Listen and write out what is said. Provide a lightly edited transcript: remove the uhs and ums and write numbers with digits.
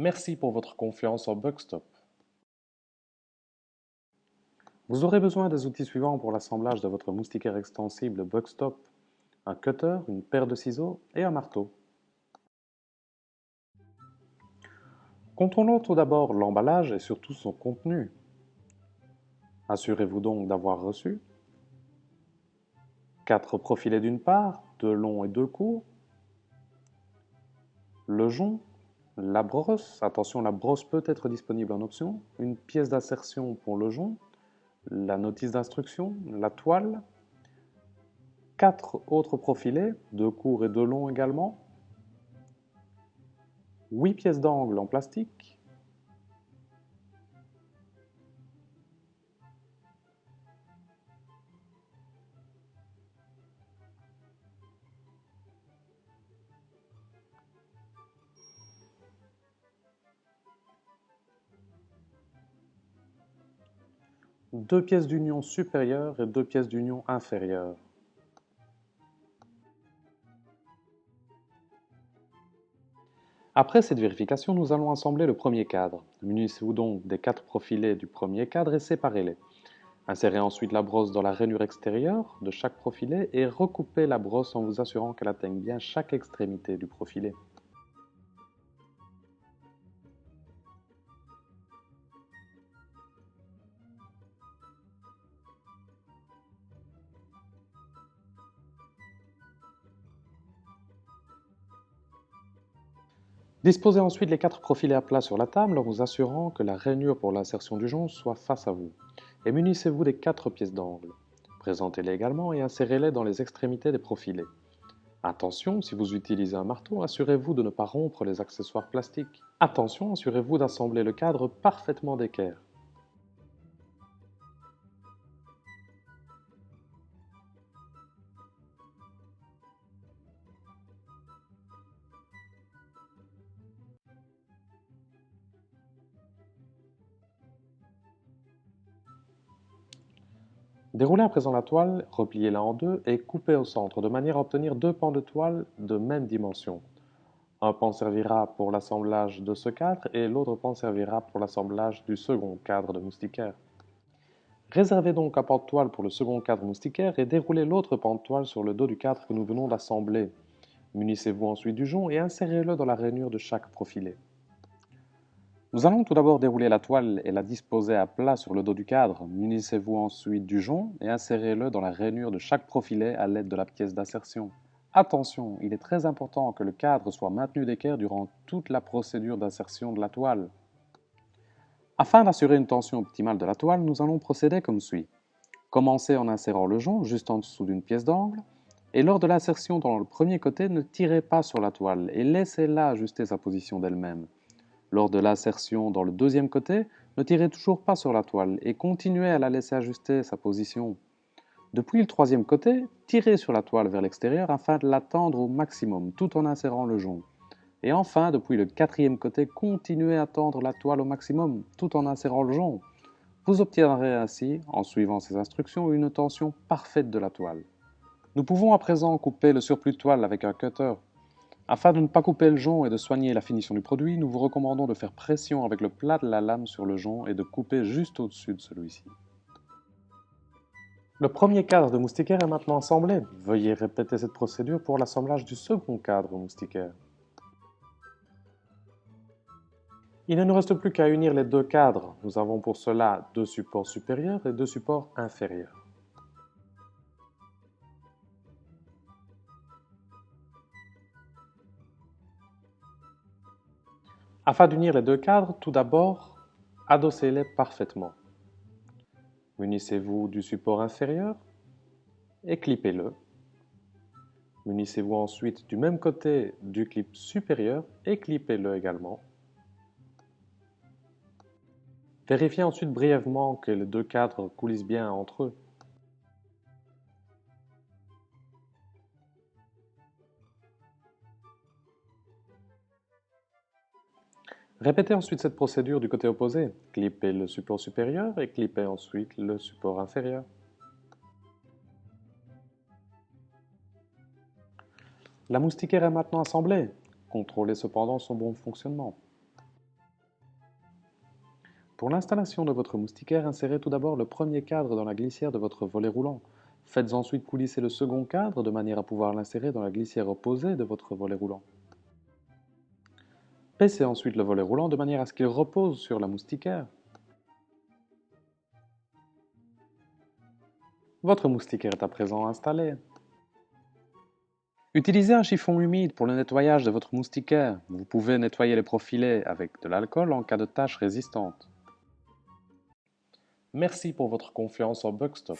Merci pour votre confiance en Bugstop. Vous aurez besoin des outils suivants pour l'assemblage de votre moustiquaire extensible Bugstop: un cutter, une paire de ciseaux et un marteau. Contrôlons tout d'abord l'emballage et surtout son contenu. Assurez-vous donc d'avoir reçu 4 profilets d'une part, 2 longs et 2 courts, le jonc, la brosse, attention la brosse peut être disponible en option, une pièce d'insertion pour le jonc, la notice d'instruction, la toile, 4 autres profilets, 2 courts et 2 longs également, 8 pièces d'angle en plastique, deux pièces d'union supérieure et 2 pièces d'union inférieure. Après cette vérification, nous allons assembler le premier cadre. Munissez-vous donc des 4 profilets du premier cadre et séparez-les. Insérez ensuite la brosse dans la rainure extérieure de chaque profilet et recoupez la brosse en vous assurant qu'elle atteigne bien chaque extrémité du profilet. Disposez ensuite les 4 profilets à plat sur la table en vous assurant que la rainure pour l'insertion du jonc soit face à vous. Et munissez-vous des 4 pièces d'angle. Présentez-les également et insérez-les dans les extrémités des profilets. Attention, si vous utilisez un marteau, assurez-vous de ne pas rompre les accessoires plastiques. Attention, assurez-vous d'assembler le cadre parfaitement d'équerre. Déroulez à présent la toile, repliez-la en deux et coupez au centre de manière à obtenir 2 pans de toile de même dimension. Un pan servira pour l'assemblage de ce cadre et l'autre pan servira pour l'assemblage du second cadre de moustiquaire. Réservez donc un pan de toile pour le second cadre moustiquaire et déroulez l'autre pan de toile sur le dos du cadre que nous venons d'assembler. Munissez-vous ensuite du jonc et insérez-le dans la rainure de chaque profilet. Nous allons tout d'abord dérouler la toile et la disposer à plat sur le dos du cadre. Munissez-vous ensuite du jonc et insérez-le dans la rainure de chaque profilet à l'aide de la pièce d'insertion. Attention, il est très important que le cadre soit maintenu d'équerre durant toute la procédure d'insertion de la toile. Afin d'assurer une tension optimale de la toile, nous allons procéder comme suit. Commencez en insérant le jonc juste en dessous d'une pièce d'angle, et lors de l'insertion dans le premier côté, ne tirez pas sur la toile et laissez-la ajuster sa position d'elle-même. Lors de l'insertion dans le deuxième côté, ne tirez toujours pas sur la toile et continuez à la laisser ajuster sa position. Depuis le troisième côté, tirez sur la toile vers l'extérieur afin de la tendre au maximum tout en insérant le jonc. Et enfin, depuis le quatrième côté, continuez à tendre la toile au maximum tout en insérant le jonc. Vous obtiendrez ainsi, en suivant ces instructions, une tension parfaite de la toile. Nous pouvons à présent couper le surplus de toile avec un cutter. Afin de ne pas couper le jonc et de soigner la finition du produit, nous vous recommandons de faire pression avec le plat de la lame sur le jonc et de couper juste au-dessus de celui-ci. Le premier cadre de moustiquaire est maintenant assemblé. Veuillez répéter cette procédure pour l'assemblage du second cadre moustiquaire. Il ne nous reste plus qu'à unir les deux cadres. Nous avons pour cela 2 supports supérieurs et 2 supports inférieurs. Afin d'unir les deux cadres, tout d'abord, adossez-les parfaitement. Munissez-vous du support inférieur et clipez-le. Munissez-vous ensuite du même côté du clip supérieur et clipez-le également. Vérifiez ensuite brièvement que les deux cadres coulissent bien entre eux. Répétez ensuite cette procédure du côté opposé. Clipez le support supérieur et clipez ensuite le support inférieur. La moustiquaire est maintenant assemblée. Contrôlez cependant son bon fonctionnement. Pour l'installation de votre moustiquaire, insérez tout d'abord le premier cadre dans la glissière de votre volet roulant. Faites ensuite coulisser le second cadre de manière à pouvoir l'insérer dans la glissière opposée de votre volet roulant. Baissez ensuite le volet roulant de manière à ce qu'il repose sur la moustiquaire. Votre moustiquaire est à présent installé. Utilisez un chiffon humide pour le nettoyage de votre moustiquaire. Vous pouvez nettoyer les profilés avec de l'alcool en cas de taches résistantes. Merci pour votre confiance en Bugstop.